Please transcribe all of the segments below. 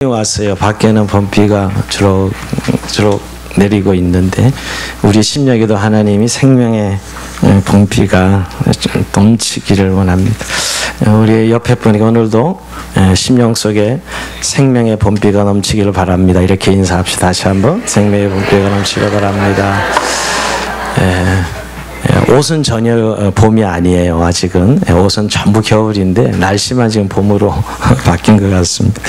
왔어요. 밖에는 봄비가 주로 내리고 있는데 우리 심령에도 하나님이 생명의 봄비가 넘치기를 원합니다. 우리 옆에 분이 오늘도 심령 속에 생명의 봄비가 넘치기를 바랍니다. 이렇게 인사합시다. 다시 한번 생명의 봄비가 넘치기를 바랍니다. 옷은 전혀 봄이 아니에요. 아직은 옷은 전부 겨울인데 날씨만 지금 봄으로 바뀐 것 같습니다.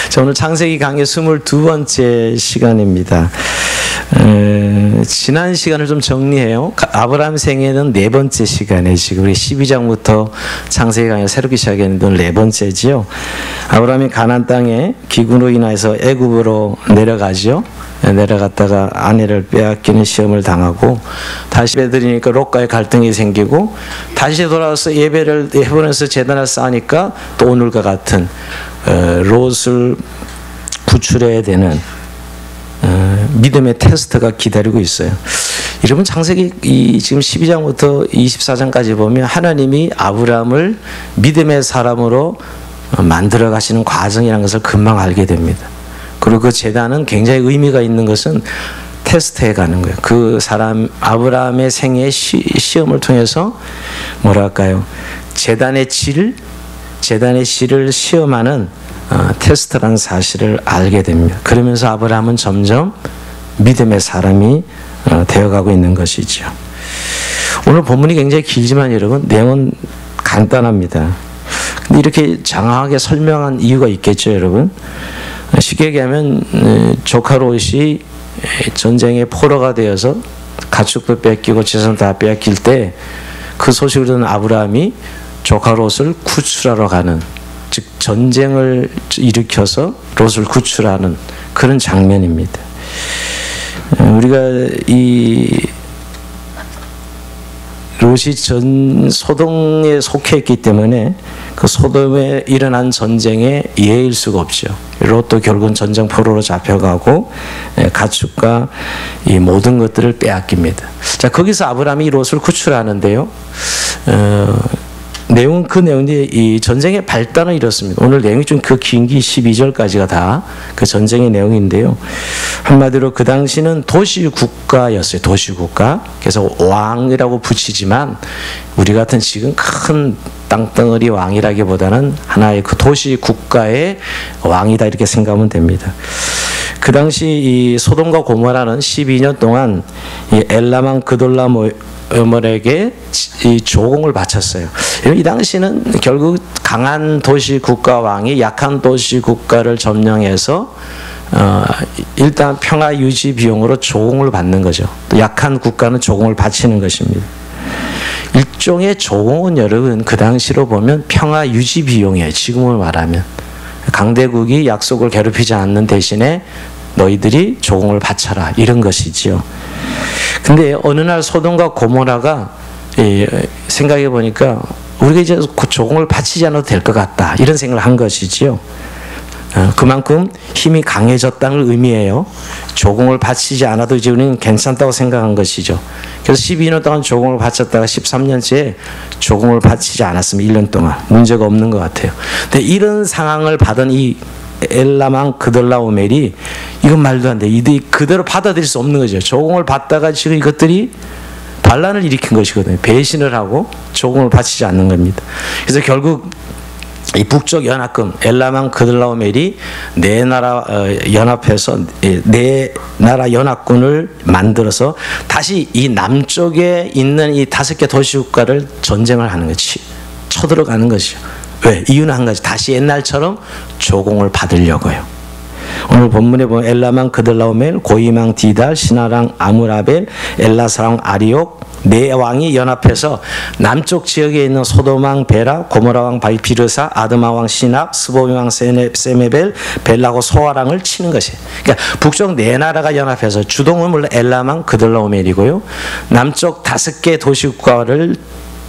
자, 오늘 창세기 강의 22번째 시간입니다. 지난 시간을 좀 정리해요. 아브라함 생애는 4번째 시간에 지금 우리 12장부터 창세기 강의를 새롭게 시작했는데 오늘 4번째지요. 아브라함이 가나안 땅에 기근으로 인해서 애굽으로 내려가죠. 내려갔다가 아내를 빼앗기는 시험을 당하고 다시 배드리니까 롯과의 갈등이 생기고 다시 돌아와서 예배를 헤브론에서 제단을 쌓으니까 또 오늘과 같은 롯을 구출해야 되는 믿음의 테스트가 기다리고 있어요. 여러분 창세기 지금 12장부터 24장까지 보면 하나님이 아브라함을 믿음의 사람으로 만들어 가시는 과정이라는 것을 금방 알게 됩니다. 그리고 그 제단은 굉장히 의미가 있는 것은 테스트해 가는 거예요. 그 사람 아브라함의 생애의 시험을 통해서 뭐랄까요? 제단의 질을 시험하는 테스트라는 사실을 알게 됩니다. 그러면서 아브라함은 점점 믿음의 사람이 되어가고 있는 것이죠. 오늘 본문이 굉장히 길지만 여러분 내용은 간단합니다. 근데 이렇게 장황하게 설명한 이유가 있겠죠, 여러분? 쉽게 얘기하면 조카 롯이 전쟁의 포로가 되어서 가축도 뺏기고 재산 다 빼앗길 때 그 소식을 듣는 아브라함이 조카 롯을 구출하러 가는, 즉 전쟁을 일으켜서 롯을 구출하는 그런 장면입니다. 우리가 이 롯이 소돔에 속해 있기 때문에 그 소돔에 일어난 전쟁에 예일 수가 없죠. 롯도 결국은 전쟁 포로로 잡혀가고 가축과 이 모든 것들을 빼앗깁니다. 자, 거기서 아브라함이 롯을 구출하는데요. 내용은 그 내용인데 이 전쟁의 발단은 이렇습니다. 오늘 내용이 좀 그 긴 게 12절까지가 다 그 전쟁의 내용인데요. 한마디로 그 당시는 도시국가였어요. 도시국가. 그래서 왕이라고 붙이지만 우리 같은 지금 큰 땅덩어리 왕이라기보다는 하나의 그 도시국가의 왕이다 이렇게 생각하면 됩니다. 그 당시 이 소돔과 고모라는 12년 동안 이 엘라만 그돌라오멜에게 이 조공을 바쳤어요. 이 당시는 결국 강한 도시 국가 왕이 약한 도시 국가를 점령해서 일단 평화 유지 비용으로 조공을 받는 거죠. 또 약한 국가는 조공을 바치는 것입니다. 일종의 조공은 여러분 그 당시로 보면 평화 유지 비용이에요. 지금을 말하면 강대국이 약속을 괴롭히지 않는 대신에 너희들이 조공을 바쳐라 이런 것이지요. 근데 어느 날 소돔과 고모라가 생각해 보니까 우리가 이제 조공을 바치지 않아도 될 것 같다 이런 생각을 한 것이지요. 그만큼 힘이 강해졌다는 의미예요. 조공을 바치지 않아도 이제 우리는 괜찮다고 생각한 것이죠. 그래서 12년 동안 조공을 바쳤다가 13년째 조공을 바치지 않았으면 1년 동안 문제가 없는 것 같아요. 근데 이런 상황을 받은 이 엘라만 그돌라오멜이 이건 말도 안 돼. 이들이 그대로 받아들일 수 없는 거죠. 조공을 받다가 지금 이것들이 반란을 일으킨 것이거든요. 배신을 하고 조공을 바치지 않는 겁니다. 그래서 결국 이 북쪽 연합군 엘라만 그돌라오멜이 네 나라 연합해서 네 나라 연합군을 만들어서 다시 이 남쪽에 있는 이 5개 도시국가를 전쟁을 하는 거지. 쳐들어가는 것이죠. 왜? 이유는 한 가지. 다시 옛날처럼 조공을 받으려고요. 오늘 본문에 보면 엘라만 그돌라오멜, 고이망 디달, 시나랑 아므라벨, 엘라사랑 아리옥 네 왕이 연합해서 남쪽 지역에 있는 소돔왕 베라, 고모라왕 바이피르사, 아드마왕 시납, 스보미왕 세메벨, 벨라고 소아랑을 치는 것이에요. 그러니까 북쪽 네 나라가 연합해서 주동은 물론 엘라만 그돌라오멜이고요. 남쪽 5개 도시국가를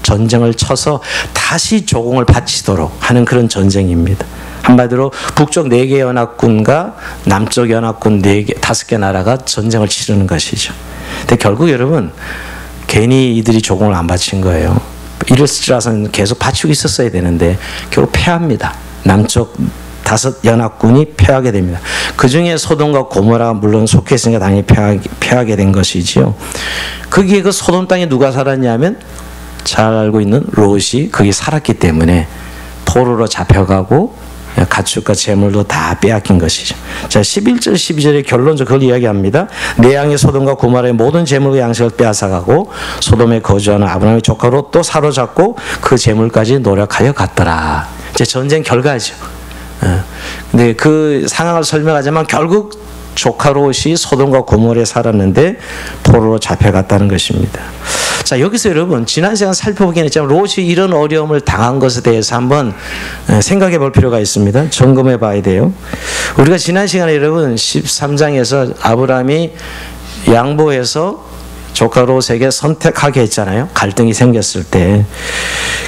전쟁을 쳐서 다시 조공을 바치도록 하는 그런 전쟁입니다. 한마디로 북쪽 4개 연합군과 남쪽 연합군 5개 나라가 전쟁을 치르는 것이죠. 근데 결국 여러분 괜히 이들이 조공을 안 바친 거예요. 이럴지라서는 계속 바치고 있었어야 되는데 결국 패합니다. 남쪽 다섯 연합군이 패하게 됩니다. 그 중에 소돔과 고모라가 물론 속해 있으니까 당연히 패하게 된 것이지요. 거기에 그 소돔 땅에 누가 살았냐면 잘 알고 있는 롯이 거기 살았기 때문에 포로로 잡혀가고 가축과 재물도 다 빼앗긴 것이죠. 자, 11절 12절에 결론적으로 그걸 이야기합니다. 내 양의 소돔과 고모라의 모든 재물과 양식을 빼앗아가고 소돔에 거주하는 아브라함의 조카 롯도 사로잡고 그 재물까지 노력하여 갔더라. 이제 전쟁 결과죠. 근데 그 상황을 설명하자면 결국 조카 롯이 소돔과 고모라에 살았는데 포로로 잡혀갔다는 것입니다. 자, 여기서 여러분 지난 시간 살펴보긴 했지만 롯이 이런 어려움을 당한 것에 대해서 한번 생각해 볼 필요가 있습니다. 점검해 봐야 돼요. 우리가 지난 시간에 여러분 13장에서 아브라함이 양보해서 조카 롯에게 선택하게 했잖아요. 갈등이 생겼을 때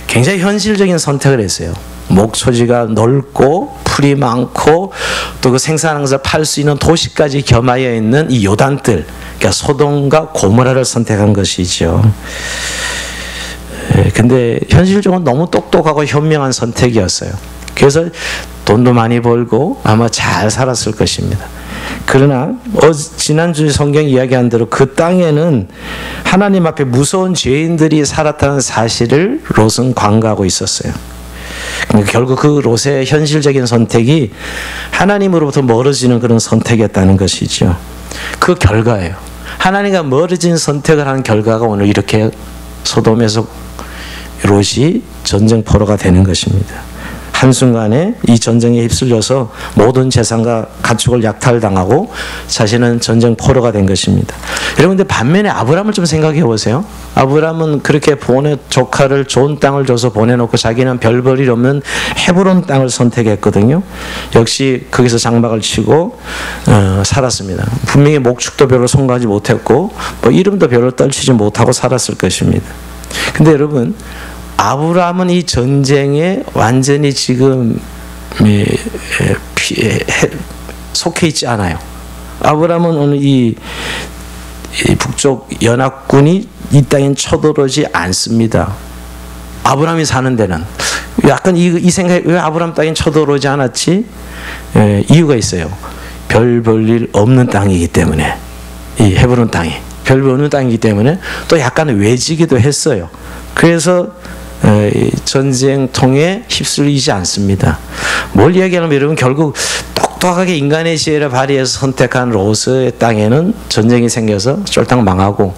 굉장히 현실적인 선택을 했어요. 목초지가 넓고 풀이 많고 또 그 생산한 것을 팔 수 있는 도시까지 겸하여 있는 이 요단들, 그러니까 소돔과 고모라를 선택한 것이죠. 근데 현실적으로 너무 똑똑하고 현명한 선택이었어요. 그래서 돈도 많이 벌고 아마 잘 살았을 것입니다. 그러나 지난주에 성경이 이야기한 대로 그 땅에는 하나님 앞에 무서운 죄인들이 살았다는 사실을 롯은 관가하고 있었어요. 그러니까 결국 그 롯의 현실적인 선택이 하나님으로부터 멀어지는 그런 선택이었다는 것이죠. 그 결과예요. 하나님과 멀어진 선택을 하는 결과가 오늘 이렇게 소돔에서 롯이 전쟁 포로가 되는 것입니다. 한순간에 이 전쟁에 휩쓸려서 모든 재산과 가축을 약탈당하고 자신은 전쟁 포로가 된 것입니다. 여러분들 반면에 아브라함을 좀 생각해 보세요. 아브라함은 그렇게 조카를 좋은 땅을 줘서 보내놓고 자기는 별 볼일 없는 헤브론 땅을 선택했거든요. 역시 거기서 장막을 치고 살았습니다. 분명히 목축도 별로 성공하지 못했고 뭐 이름도 별로 떨치지 못하고 살았을 것입니다. 근데 여러분 아브라함은 이 전쟁에 완전히 지금 속해 있지 않아요. 아브라함은 오늘 이 북쪽 연합군이 이 땅에 쳐들어오지 않습니다. 아브라함이 사는 데는 약간 이 생각이 왜 아브라함 땅에 쳐들어오지 않았지? 이유가 있어요. 별 볼 일 없는 땅이기 때문에, 이 헤브론 땅이 별 볼 없는 땅이기 때문에 또 약간 외지기도 했어요. 그래서 전쟁통에 휩쓸리지 않습니다. 뭘 이야기하냐면 여러분 결국 똑똑하게 인간의 지혜를 발휘해서 선택한 롯의 땅에는 전쟁이 생겨서 쫄딱 망하고,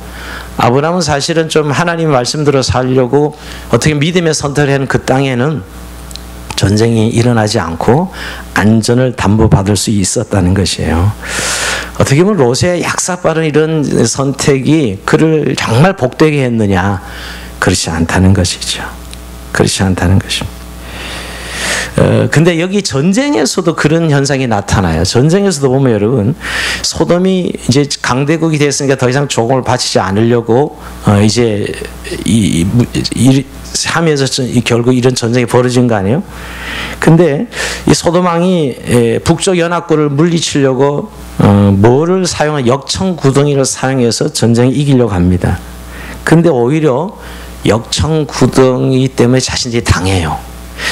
아브라함은 사실은 좀 하나님 말씀대로 살려고 어떻게 믿음의 선택을 하는 그 땅에는 전쟁이 일어나지 않고 안전을 담보받을 수 있었다는 것이에요. 어떻게 보면 롯의 약삭빠른 이런 선택이 그를 정말 복되게 했느냐? 그렇지 않다는 것이죠. 그렇지 않다는 것입니다. 근데 여기 전쟁에서도 그런 현상이 나타나요. 전쟁에서도 보면 여러분 소돔이 이제 강대국이 됐으니까 더 이상 조공을 바치지 않으려고 이제 하면서 결국 이런 전쟁이 벌어진 거 아니에요? 근데 이 소돔 왕이 북쪽 연합군을 물리치려고 뭐를 사용한 역청구덩이를 사용해서 전쟁에 이기려고 합니다. 근데 오히려 역청구덩이 때문에 자신들이 당해요.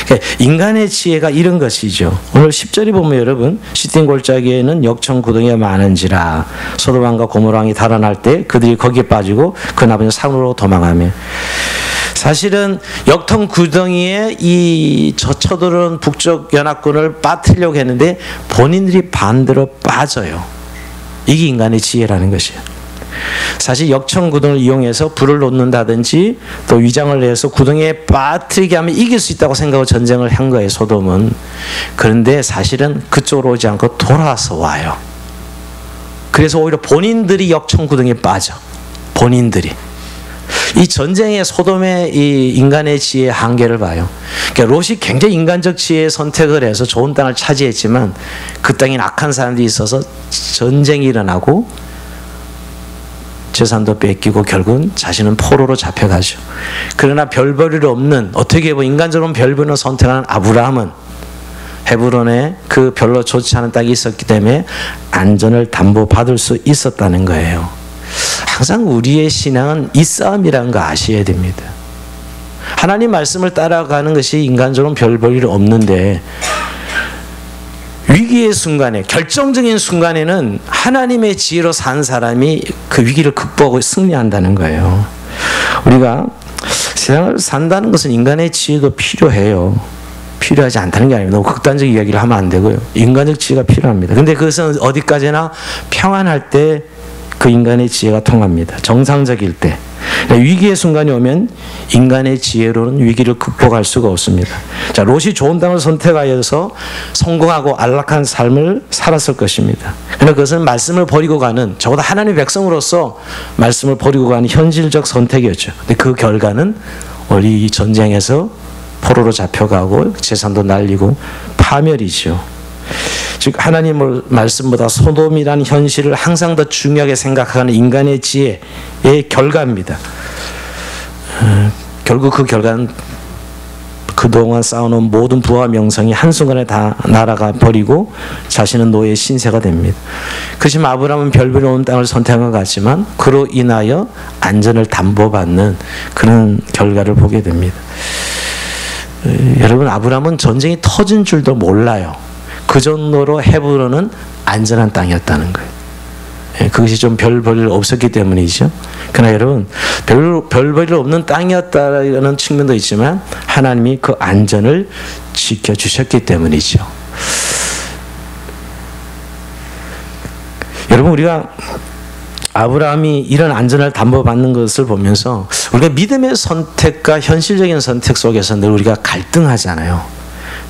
그러니까 인간의 지혜가 이런 것이죠. 오늘 10절에 보면 여러분 시딘 골짜기에는 역청구덩이가 많은지라 소돔 왕과 고모라 왕이 달아날 때 그들이 거기에 빠지고 그 나머지는 산으로 도망하며, 사실은 역청구덩이에 이 쳐들어온 북쪽 연합군을 빠뜨리려고 했는데 본인들이 반대로 빠져요. 이게 인간의 지혜라는 것이에요. 사실 역청구덩을 이용해서 불을 놓는다든지 또 위장을 내서 구덩이에 빠뜨리게 하면 이길 수 있다고 생각하고 전쟁을 한 거예요, 소돔은. 그런데 사실은 그쪽으로 오지 않고 돌아서 와요. 그래서 오히려 본인들이 역청구덩이에 빠져. 본인들이. 이 전쟁의 소돔의 이 인간의 지혜의 한계를 봐요. 그러니까 롯이 굉장히 인간적 지혜의 선택을 해서 좋은 땅을 차지했지만 그 땅에 악한 사람들이 있어서 전쟁이 일어나고 재산도 뺏기고 결국은 자신은 포로로 잡혀가죠. 그러나 별 볼 일 없는, 어떻게 보면 인간적으로 별 볼 일 선택하는 아브라함은 헤브론에 그 별로 좋지 않은 땅이 있었기 때문에 안전을 담보받을 수 있었다는 거예요. 항상 우리의 신앙은 이 싸움이라는 거 아셔야 됩니다. 하나님 말씀을 따라가는 것이 인간적으로 별 볼 일 없는데 위기의 순간에, 결정적인 순간에는 하나님의 지혜로 산 사람이 그 위기를 극복하고 승리한다는 거예요. 우리가 세상을 산다는 것은 인간의 지혜도 필요해요. 필요하지 않다는 게 아닙니다. 너무 극단적 이야기를 하면 안 되고요. 인간적 지혜가 필요합니다. 근데 그것은 어디까지나 평안할 때 그 인간의 지혜가 통합니다. 정상적일 때. 위기의 순간이 오면 인간의 지혜로는 위기를 극복할 수가 없습니다. 자, 롯이 좋은 땅을 선택하여서 성공하고 안락한 삶을 살았을 것입니다. 그러나 그것은 말씀을 버리고 가는, 적어도 하나님의 백성으로서 말씀을 버리고 가는 현실적 선택이었죠. 근데 그 결과는 우리 전쟁에서 포로로 잡혀가고 재산도 날리고 파멸이죠. 즉 하나님의 말씀보다 소돔이라는 현실을 항상 더 중요하게 생각하는 인간의 지혜의 결과입니다. 결국 그 결과는 그동안 쌓아놓은 모든 부와 명성이 한순간에 다 날아가 버리고 자신은 노예의 신세가 됩니다. 그렇지만 아브라함은 별별 없는 땅을 선택한 것 같지만 그로 인하여 안전을 담보받는 그런 결과를 보게 됩니다. 여러분, 아브라함은 전쟁이 터진 줄도 몰라요. 그 정도로 헤브론은 안전한 땅이었다는 거예요. 그것이 좀 별 볼일 없었기 때문이죠. 그러나 여러분, 별 볼일 없는 땅이었다는 측면도 있지만 하나님이 그 안전을 지켜주셨기 때문이죠. 여러분, 우리가 아브라함이 이런 안전을 담보받는 것을 보면서 우리가 믿음의 선택과 현실적인 선택 속에서 늘 우리가 갈등하잖아요.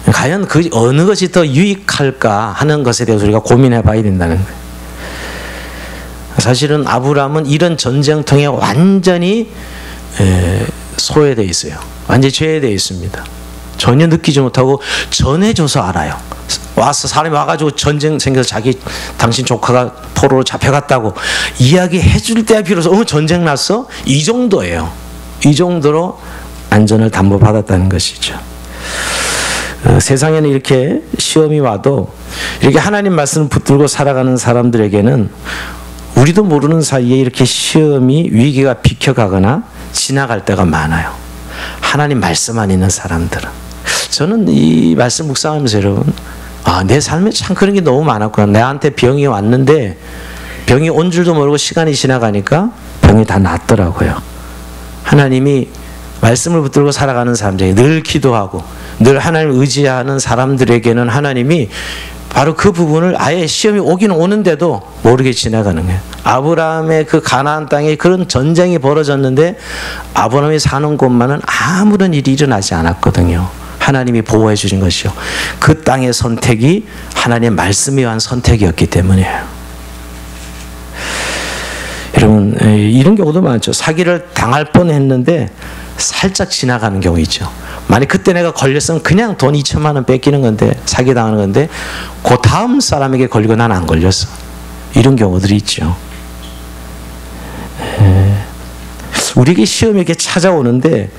과연 그 어느 것이 더 유익할까 하는 것에 대해서 우리가 고민해 봐야 된다는 거예요. 사실은 아브라함은 이런 전쟁통에 완전히 소외되어 있어요. 완전히 죄되어 있습니다. 전혀 느끼지 못하고 전해줘서 알아요. 와서 사람이 와가지고 전쟁 생겨서 당신 조카가 포로로 잡혀갔다고 이야기해 줄 때 비로소 전쟁 났어? 이 정도예요. 이 정도로 안전을 담보받았다는 것이죠. 세상에는 이렇게 시험이 와도 이렇게 하나님 말씀을 붙들고 살아가는 사람들에게는 우리도 모르는 사이에 이렇게 시험이, 위기가 비켜가거나 지나갈 때가 많아요. 하나님 말씀만 있는 사람들은. 저는 이 말씀 묵상하면서 여러분, 내 삶에 참 그런 게 너무 많았구나. 나한테 병이 왔는데 병이 온 줄도 모르고 시간이 지나가니까 병이 다 낫더라고요. 하나님이 말씀을 붙들고 살아가는 사람들에게 늘 기도하고 늘 하나님을 의지하는 사람들에게는 하나님이 바로 그 부분을 아예 시험이 오기는 오는데도 모르게 지나가는 거예요. 아브라함의 그 가나안 땅에 그런 전쟁이 벌어졌는데 아브라함이 사는 곳만은 아무런 일이 일어나지 않았거든요. 하나님이 보호해 주신 것이요. 그 땅의 선택이 하나님의 말씀에 의한 선택이었기 때문이에요. 여러분, 이런 경우도 많죠. 사기를 당할 뻔했는데 살짝 지나가는 경우 있죠. 만약 그때 내가 걸렸으면 그냥 돈 2천만 원 뺏기는 건데, 사기당하는 건데 그 다음 사람에게 걸리고 난 안 걸렸어. 이런 경우들이 있죠. 우리에게 시험이 이렇게 찾아오는데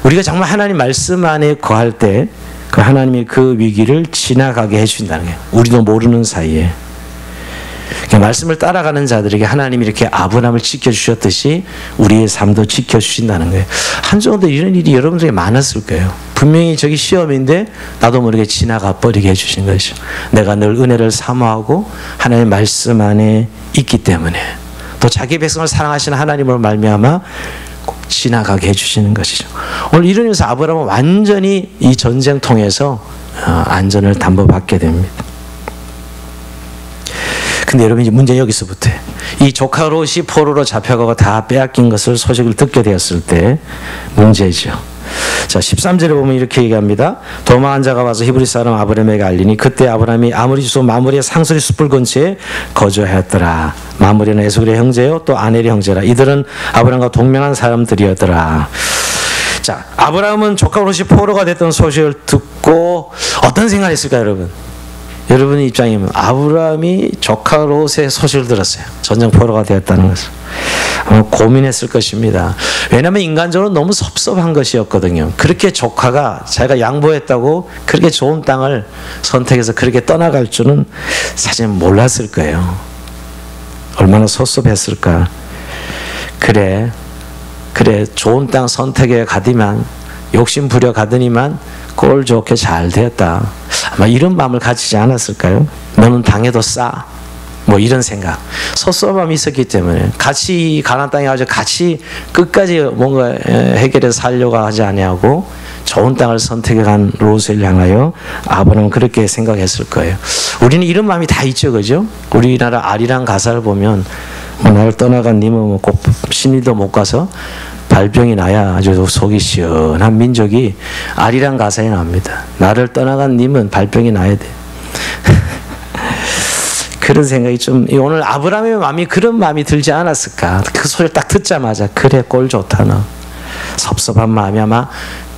우리가 정말 하나님 말씀 안에 거할 때 그 하나님이 그 위기를 지나가게 해주신다는 거예요. 우리도 모르는 사이에. 말씀을 따라가는 자들에게 하나님이 이렇게 아브라함을 지켜주셨듯이 우리의 삶도 지켜주신다는 거예요. 한 정도 이런 일이 여러분들에게 많았을 거예요. 분명히 저기 시험인데 나도 모르게 지나가 버리게 해주신 것이죠. 내가 늘 은혜를 사모하고 하나님의 말씀 안에 있기 때문에, 또 자기 백성을 사랑하시는 하나님으로 말미암아 꼭 지나가게 해주시는 것이죠. 오늘 이런 의미에서 아브라함은 완전히 이 전쟁통에서 안전을 담보받게 됩니다. 근데 여러분, 이제 문제는 여기서부터 이 조카 롯이 포로로 잡혀가고 다 빼앗긴 것을 소식을 듣게 되었을 때 문제죠. 자, 13절에 보면 이렇게 얘기합니다. 도망한 자가 와서 히브리 사람 아브라함에게 알리니 그때 아브라함이 아므리 수소 마므리의 상수리 숲을 근처에 거주하였더라. 마므리는 에스겔의 형제요 또 아넬의 형제라. 이들은 아브라함과 동명한 사람들이었더라. 자, 아브라함은 조카 롯이 포로가 됐던 소식을 듣고 어떤 생각을 했을까요, 여러분? 여러분의 입장이면 아브라함이 조카 롯의 소식을 들었어요. 전쟁 포로가 되었다는 것을. 고민했을 것입니다. 왜냐하면 인간적으로 너무 섭섭한 것이었거든요. 그렇게 조카가 자기가 양보했다고 그렇게 좋은 땅을 선택해서 그렇게 떠나갈 줄은 사실 몰랐을 거예요. 얼마나 섭섭했을까. 그래 좋은 땅 선택에 가디만 욕심 부려 가더니만 꼴 좋게 잘 되었다. 아마 이런 마음을 가지지 않았을까요? 너는 당해도 싸. 뭐 이런 생각. 섭섭함이 있었기 때문에 같이 가나안 땅에 가서 같이 끝까지 뭔가 해결해서 살려고 하지 아니하고 좋은 땅을 선택해 간 롯을 향하여 아브라함은 그렇게 생각했을 거예요. 우리는 이런 마음이 다 있죠, 그죠? 우리나라 아리랑 가사를 보면 나를 떠나간 님은 뭐 꼭 신일도 못 가서 발병이 나야 아주 속이 시원한 민족이 아리랑 가사에 나옵니다. 나를 떠나간 님은 발병이 나야 돼. 그런 생각이 좀, 오늘 아브라함의 마음이 그런 마음이 들지 않았을까? 그 소리를 딱 듣자마자 그래 꼴 좋다 너. 섭섭한 마음이 아마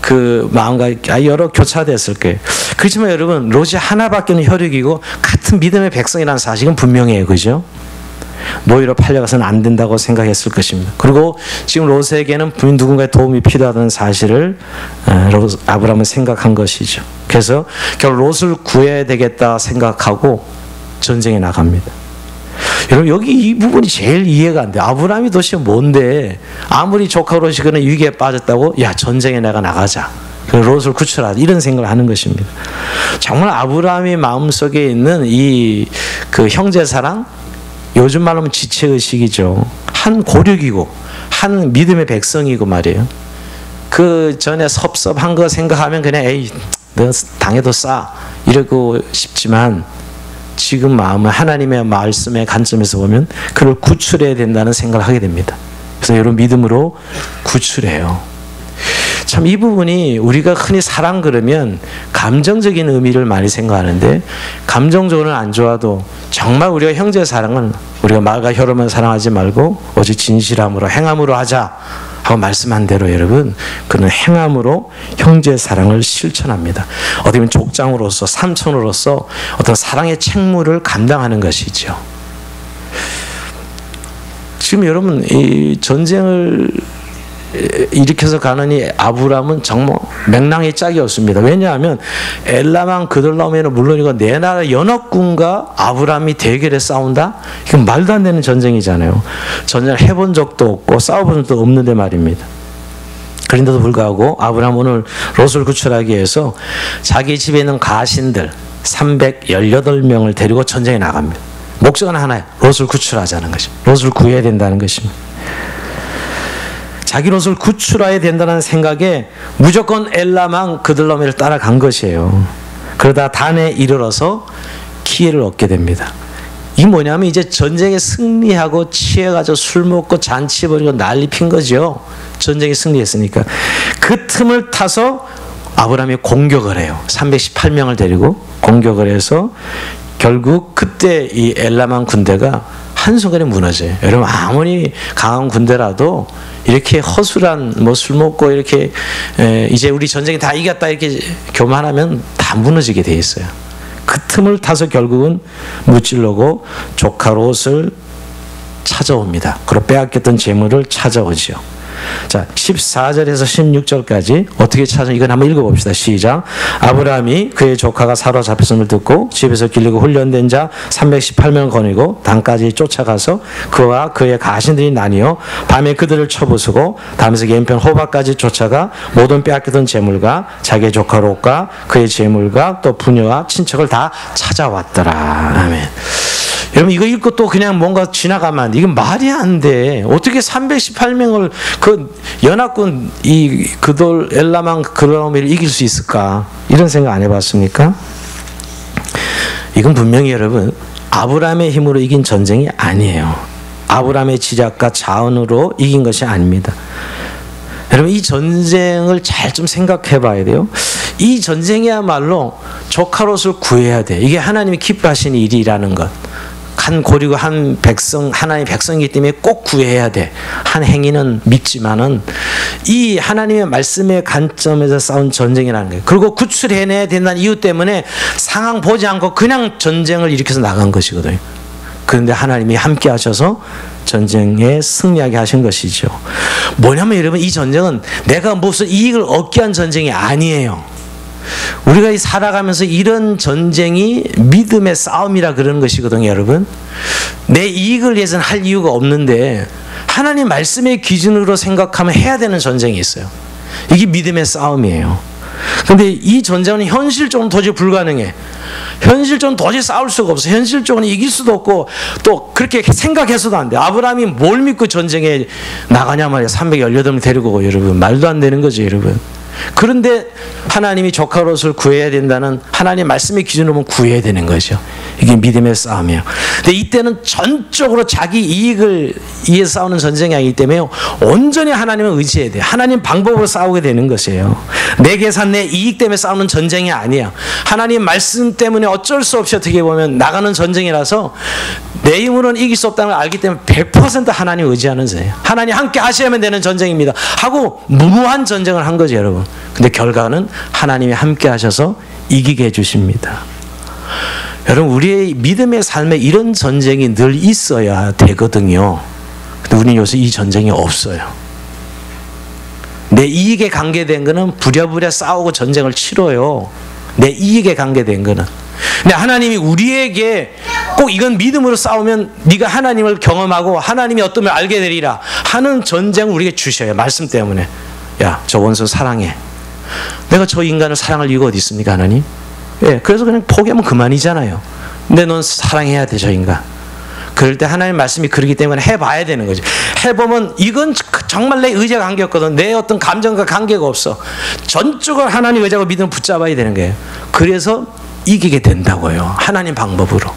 그 마음과 여러 교차됐을 거예요. 그렇지만 여러분, 롯이 하나밖에 없는 혈육이고 같은 믿음의 백성이라는 사실은 분명해요, 그죠? 노예로 팔려가서는 안 된다고 생각했을 것입니다. 그리고 지금 롯에게는 분명 누군가의 도움이 필요하다는 사실을 아브라함은 생각한 것이죠. 그래서 결국 롯을 구해야 되겠다 생각하고 전쟁에 나갑니다. 여러분, 여기 이 부분이 제일 이해가 안 돼요. 아브라함이 도대체 뭔데 아무리 조카 롯이 그런 위기에 빠졌다고 야 전쟁에 내가 나가자, 롯을 구출하자, 이런 생각을 하는 것입니다. 정말 아브라함의 마음속에 있는 이 그 형제사랑, 요즘 말로 하면 지체의식이죠. 한 고륙이고 한 믿음의 백성이고 말이에요. 그 전에 섭섭한 거 생각하면 그냥 에이 너 당해도 싸 이러고 싶지만, 지금 마음은 하나님의 말씀의 관점에서 보면 그를 구출해야 된다는 생각을 하게 됩니다. 그래서 여러분 믿음으로 구출해요. 참 이 부분이 우리가 흔히 사랑 그러면 감정적인 의미를 많이 생각하는데, 감정적으로는 안 좋아도 정말 우리가 형제 사랑은 우리가 말과 혀로만 사랑하지 말고 오직 진실함으로 행함으로 하자 하고 말씀한 대로 여러분, 그는 행함으로 형제 사랑을 실천합니다. 어떻게 보면 족장으로서 삼촌으로서 어떤 사랑의 책무를 감당하는 것이죠. 지금 여러분 이 전쟁을 일으켜서 가는 이 아브라함은 정말 맥락이 짝이 없습니다. 왜냐하면 엘라만 그들라오면은 물론이고 내 나라 연합군과 아브라함이 대결해 싸운다? 이건 말도 안 되는 전쟁이잖아요. 전쟁을 해본 적도 없고 싸워본 적도 없는데 말입니다. 그런데도 불구하고 아브라함은 오늘 롯을 구출하기 위해서 자기 집에 있는 가신들 318명을 데리고 전쟁에 나갑니다. 목적은 하나예요. 롯을 구출하자는 것입니다. 롯을 구해야 된다는 것입니다. 자기 롯을 구출해야 된다는 생각에 무조건 엘라만 그들라오멜을 따라간 것이에요. 그러다 단에 이르러서 기회를 얻게 됩니다. 이 뭐냐면 이제 전쟁에 승리하고 취해가지고 술 먹고 잔치 벌이고 난리 핀 거죠. 전쟁에 승리했으니까. 그 틈을 타서 아브라함이 공격을 해요. 318명을 데리고 공격을 해서 결국 그때 이 엘라만 군대가 한순간에 무너져요. 여러분 아무리 강한 군대라도 이렇게 허술한 뭐 술 먹고 이렇게 이제 우리 전쟁이 다 이겼다 이렇게 교만하면 다 무너지게 돼 있어요. 그 틈을 타서 결국은 무찔러고 조카 롯을 찾아옵니다. 그리고 빼앗겼던 재물을 찾아오죠. 자, 14절에서 16절까지 어떻게 찾아, 이건 한번 읽어봅시다. 시작. 아브라함이 그의 조카가 사로잡혔음을 듣고 집에서 길르고 훈련된 자 318명을 거느리고 단까지 쫓아가서 그와 그의 가신들이 나뉘어 밤에 그들을 쳐부수고 다메섹 왼편 호바까지 쫓아가 모든 빼앗겼던 재물과 자기의 조카 롯과 그의 재물과 또 부녀와 친척을 다 찾아왔더라. 아멘. 여러분 이거 읽고 또 그냥 뭔가 지나가면 안 돼. 이건 말이 안 돼. 어떻게 318명을 그 연합군 이 그돌 엘라만 그라오미를 이길 수 있을까? 이런 생각 안 해봤습니까? 이건 분명히 여러분 아브라함의 힘으로 이긴 전쟁이 아니에요. 아브라함의 지략과 자원으로 이긴 것이 아닙니다. 여러분 이 전쟁을 잘 좀 생각해 봐야 돼요. 이 전쟁이야말로 조카 롯을 구해야 돼. 이게 하나님이 기뻐하시는 일이라는 것. 한 고리고 한 백성, 하나님의 백성이기 때문에 꼭 구해야 돼. 한 행위는 밉지만은 이 하나님의 말씀의 관점에서 싸운 전쟁이라는 거예요. 그리고 구출해내야 된다는 이유 때문에 상황 보지 않고 그냥 전쟁을 일으켜서 나간 것이거든요. 그런데 하나님이 함께 하셔서 전쟁에 승리하게 하신 것이죠. 뭐냐면 여러분 이 전쟁은 내가 무슨 이익을 얻기 위한 전쟁이 아니에요. 우리가 살아가면서 이런 전쟁이 믿음의 싸움이라 그러는 것이거든요. 여러분 내 이익을 위해서는 할 이유가 없는데 하나님 말씀의 기준으로 생각하면 해야 되는 전쟁이 있어요. 이게 믿음의 싸움이에요. 근데 이 전쟁은 현실적으로 도저히 불가능해. 현실적으로 도저히 싸울 수가 없어. 현실적으로 이길 수도 없고 또 그렇게 생각해서도 안 돼. 아브라함이 뭘 믿고 전쟁에 나가냐 말이야. 318명 데리고 여러분. 말도 안 되는 거죠, 여러분. 그런데 하나님이 조카 롯을 구해야 된다는 하나님의 말씀의 기준으로 보면 구해야 되는 거죠. 이게 믿음의 싸움이에요. 근데 이때는 전적으로 자기 이익을 위해서 싸우는 전쟁이 아니기 때문에 온전히 하나님을 의지해야 돼요. 하나님 방법으로 싸우게 되는 것이에요. 내 계산, 내 이익 때문에 싸우는 전쟁이 아니야. 하나님 말씀 때문에 어쩔 수 없이 어떻게 보면 나가는 전쟁이라서 내 힘으로는 이길 수 없다는 걸 알기 때문에 100% 하나님 의지하는 전쟁이에요. 하나님 함께 하셔야만 되는 전쟁입니다 하고 무모한 전쟁을 한 거죠, 여러분. 근데 결과는 하나님이 함께 하셔서 이기게 해주십니다. 여러분, 우리의 믿음의 삶에 이런 전쟁이 늘 있어야 되거든요. 근데 우리는 요새 이 전쟁이 없어요. 내 이익에 관계된 거는 부랴부랴 싸우고 전쟁을 치러요. 내 이익에 관계된 거는. 근데 하나님이 우리에게 꼭 이건 믿음으로 싸우면 네가 하나님을 경험하고 하나님이 어떤 걸 알게 되리라 하는 전쟁을 우리에게 주셔요. 말씀 때문에. 야, 저 원수 사랑해. 내가 저 인간을 사랑할 이유가 어디 있습니까, 하나님? 예, 그래서 그냥 포기하면 그만이잖아요. 근데 넌 사랑해야 돼, 저 인간. 그럴 때 하나님 말씀이 그러기 때문에 해봐야 되는 거죠. 해보면 이건 정말 내 의지가 관계없거든. 내 어떤 감정과 관계가 없어. 전적으로 하나님 의지하고 믿음을 붙잡아야 되는 거예요. 그래서 이기게 된다고요. 하나님 방법으로.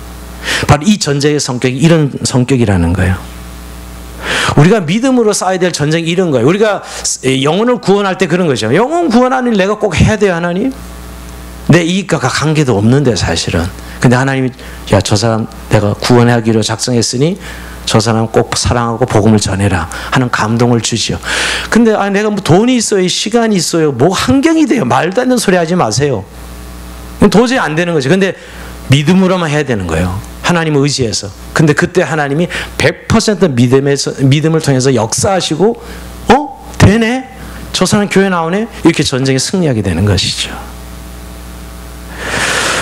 바로 이 전쟁의 성격이 이런 성격이라는 거예요. 우리가 믿음으로 싸워야 될 전쟁이 이런 거예요. 우리가 영혼을 구원할 때 그런 거죠. 영혼 구원하는 일 내가 꼭 해야 돼요, 하나님? 내 이익과 관계도 없는데 사실은. 근데 하나님이 야, 저 사람 내가 구원하기로 작정했으니 저 사람 꼭 사랑하고 복음을 전해라 하는 감동을 주시오. 근데 내가 뭐 돈이 있어요, 시간이 있어요, 뭐 환경이 돼요. 말도 안 되는 소리 하지 마세요. 도저히 안 되는 거죠. 근데 믿음으로만 해야 되는 거예요. 하나님을 의지해서. 근데 그때 하나님이 100% 믿음을 통해서 역사하시고 되네? 저 사람 교회 나오네? 이렇게 전쟁에 승리하게 되는 것이죠.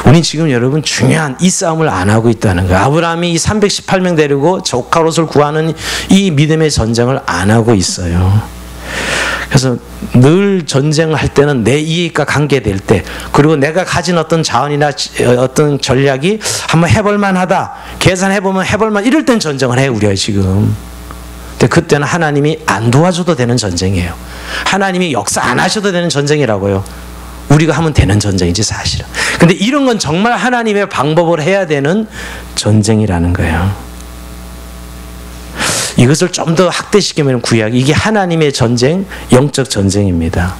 우린 지금 여러분 중요한 이 싸움을 안 하고 있다는 거예요. 아브라함이 이 318명 데리고 조카 롯을 구하는 이 믿음의 전쟁을 안 하고 있어요. 그래서 늘 전쟁을 할 때는 내 이익과 관계될 때, 그리고 내가 가진 어떤 자원이나 어떤 전략이 한번 해볼만 하다, 계산해보면 해볼만, 이럴 땐 전쟁을 해요, 우리가 지금. 근데 그때는 하나님이 안 도와줘도 되는 전쟁이에요. 하나님이 역사 안 하셔도 되는 전쟁이라고요. 우리가 하면 되는 전쟁이지 사실은. 근데 이런 건 정말 하나님의 방법으로 해야 되는 전쟁이라는 거예요. 이것을 좀 더 확대시키면 구약, 이게 하나님의 전쟁, 영적 전쟁입니다.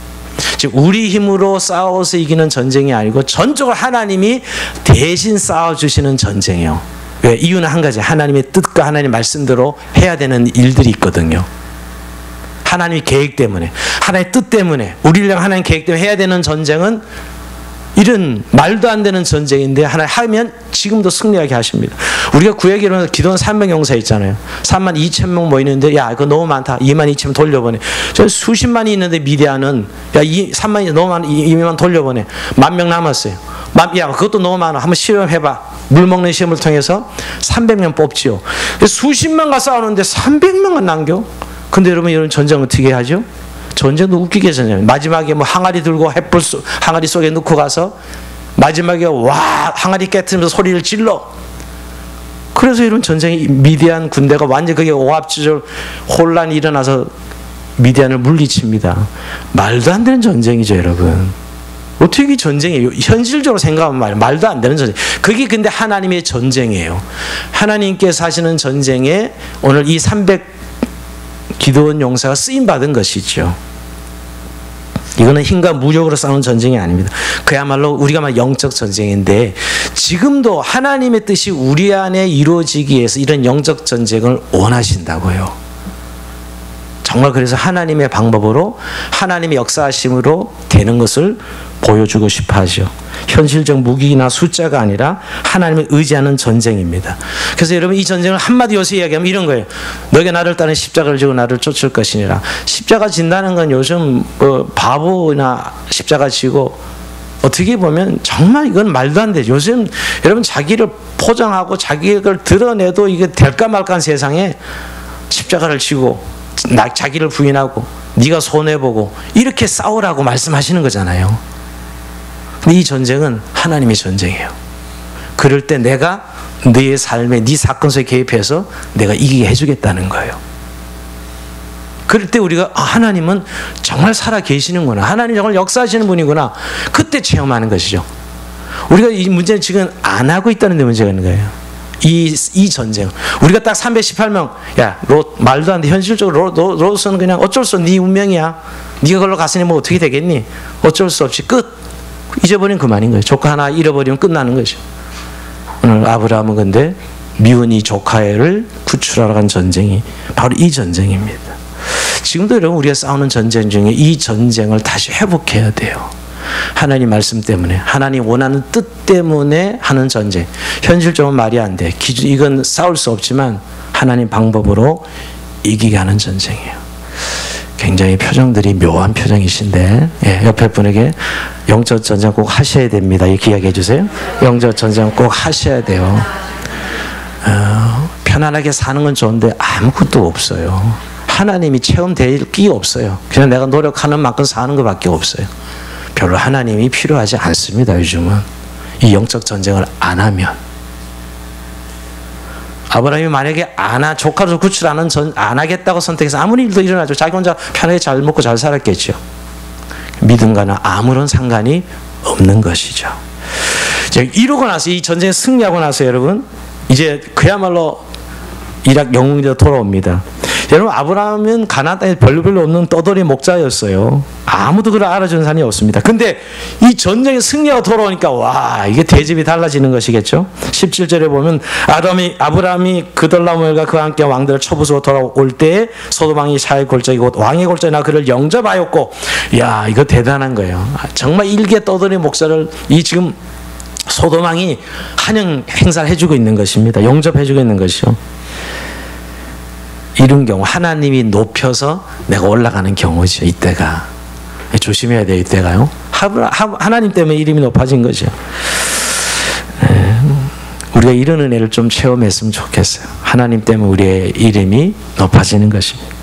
즉 우리 힘으로 싸워서 이기는 전쟁이 아니고 전적으로 하나님이 대신 싸워주시는 전쟁이에요. 왜? 이유는 한 가지, 하나님의 뜻과 하나님의 말씀대로 해야 되는 일들이 있거든요. 하나님의 계획 때문에, 하나님의 뜻 때문에, 우리를 향한 하나님의 계획 때문에 해야 되는 전쟁은 이런 말도 안 되는 전쟁인데 하나님 하면 지금도 승리하게 하십니다. 우리가 구약에 일어나서 기도원 300용사 있잖아요. 32,000명 모이는데 야, 그거 너무 많다. 22,000명 돌려보내. 저 수십만이 있는데 미디안은 야, 3만이 너무 많아. 2만 돌려보내. 10,000명 남았어요. 야, 그것도 너무 많아. 한번 시험해봐. 물 먹는 시험을 통해서 300명 뽑지요. 수십만과 싸우는데 300명은 남겨. 근데 여러분, 이런 전쟁 어떻게 하죠? 전쟁도 웃기게 전쟁. 마지막에 뭐 항아리 들고 햇불 항아리 속에 넣고 가서 마지막에 와 항아리 깨트리면서 소리를 질러. 그래서 이런 전쟁이, 미디안 군대가 완전 그게 오합지졸 혼란이 일어나서 미디안을 물리칩니다. 말도 안 되는 전쟁이죠, 여러분. 어떻게 전쟁이에요? 현실적으로 생각하면 말도 안 되는 전쟁. 그게 근데 하나님의 전쟁이에요. 하나님께서 하시는 전쟁에 오늘 이 300 기도원 용사가 쓰임받은 것이죠. 이거는 힘과 무력으로 싸우는 전쟁이 아닙니다. 그야말로 우리가 말 영적 전쟁인데, 지금도 하나님의 뜻이 우리 안에 이루어지기 위해서 이런 영적 전쟁을 원하신다고요. 정말 그래서 하나님의 방법으로, 하나님의 역사하심으로 되는 것을 보여주고 싶어 하죠. 현실적 무기나 숫자가 아니라 하나님을 의지하는 전쟁입니다. 그래서 여러분, 이 전쟁을 한마디 요새 이야기하면 이런 거예요. 너희가 나를 따르는 십자가를 지고 나를 쫓을 것이니라. 십자가 진다는 건 요즘 바보나 십자가 지고, 어떻게 보면 정말 이건 말도 안 되죠. 요즘 여러분, 자기를 포장하고 자기를 드러내도 이게 될까 말까 한 세상에 십자가를 지고 자기를 부인하고 네가 손해보고 이렇게 싸우라고 말씀하시는 거잖아요. 근데 이 전쟁은 하나님의 전쟁이에요. 그럴 때 내가 너의 삶에 네 사건 속에 개입해서 내가 이기게 해주겠다는 거예요. 그럴 때 우리가 하나님은 정말 살아 계시는구나, 하나님 정말 역사하시는 분이구나, 그때 체험하는 것이죠. 우리가 이 문제는 지금 안 하고 있다는 데 문제가 있는 거예요. 이 전쟁. 우리가 딱 318명, 야, 말도 안 돼. 현실적으로 롯은 그냥 어쩔 수 없어. 네 운명이야. 네가 그걸로 갔으니 뭐 어떻게 되겠니? 어쩔 수 없이 끝. 잊어버리면 그만인 거예요. 조카 하나 잃어버리면 끝나는 거죠. 오늘 아브라함은 근데 미운 이 조카를 구출하러 간 전쟁이 바로 이 전쟁입니다. 지금도 여러분 우리가 싸우는 전쟁 중에 이 전쟁을 다시 회복해야 돼요. 하나님 말씀 때문에, 하나님 원하는 뜻 때문에 하는 전쟁. 현실적으로 말이 안 돼. 이건 싸울 수 없지만 하나님 방법으로 이기게 하는 전쟁이에요. 굉장히 표정들이 묘한 표정이신데, 예, 옆에 분에게 영적 전쟁 꼭 하셔야 됩니다. 이렇게 이야기해 주세요. 영적 전쟁 꼭 하셔야 돼요. 편안하게 사는 건 좋은데 아무것도 없어요. 하나님이 체험될 게 없어요. 그냥 내가 노력하는 만큼 사는 것밖에 없어요. 별로 하나님이 필요하지 않습니다. 요즘은 이 영적 전쟁을 안 하면. 아브라함이 만약에 조카를 구출하는 안 하겠다고 선택해서 아무리 일도 일어나죠. 자기 혼자 편하게 잘 먹고 잘 살았겠죠. 믿음과는 아무런 상관이 없는 것이죠. 이러고 나서, 이 전쟁에 승리하고 나서 여러분 이제 그야말로 이락 영웅이 돌아옵니다. 여러분, 아브라함은 가나안 땅에 별로 없는 떠돌이 목자였어요. 아무도 그를 알아주는 사람이 없습니다. 근데 이 전쟁에 승리하고 돌아오니까 와, 이게 대접이 달라지는 것이겠죠. 17절에 보면 아브라함이 그돌라오멜과 그와 함께 왕들을 쳐부수고 돌아올 때에 소돔왕이 샤의 골짜기고 왕의 골짜기나 그를 영접하였고, 야, 이거 대단한 거예요. 정말 일개 떠돌이 목자를 지금 소돔왕이 환영 행사를 해주고 있는 것입니다. 영접해주고 있는 것이요. 이런 경우 하나님이 높여서 내가 올라가는 경우죠. 이때가 조심해야 돼요. 이때가요. 하나님 때문에 이름이 높아진 거죠. 우리가 이런 은혜를 좀 체험했으면 좋겠어요. 하나님 때문에 우리의 이름이 높아지는 것입니다.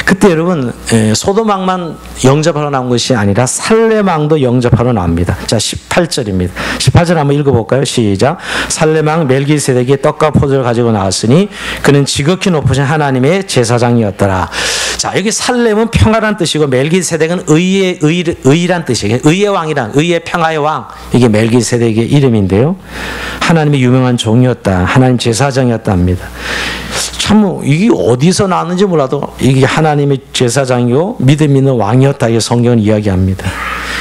그때 여러분 소돔왕만 영접하러 나온 것이 아니라 살렘왕도 영접하러 나옵니다. 자, 18절입니다. 18절 한번 읽어볼까요? 시작. 살렘왕 멜기세덱이 떡과 포도를 가지고 나왔으니 그는 지극히 높으신 하나님의 제사장이었더라. 자, 여기 살렘은 평화란 뜻이고 멜기세덱은 의란 뜻이에요. 의의 왕이란, 의의 평화의 왕, 이게 멜기세덱의 이름인데요. 하나님의 유명한 종이었다. 하나님 제사장이었다 합니다. 참 이게 어디서 나왔는지 몰라도 이게 하나님의 제사장이고 믿음 있는 왕이었다, 이게 성경은 이야기합니다.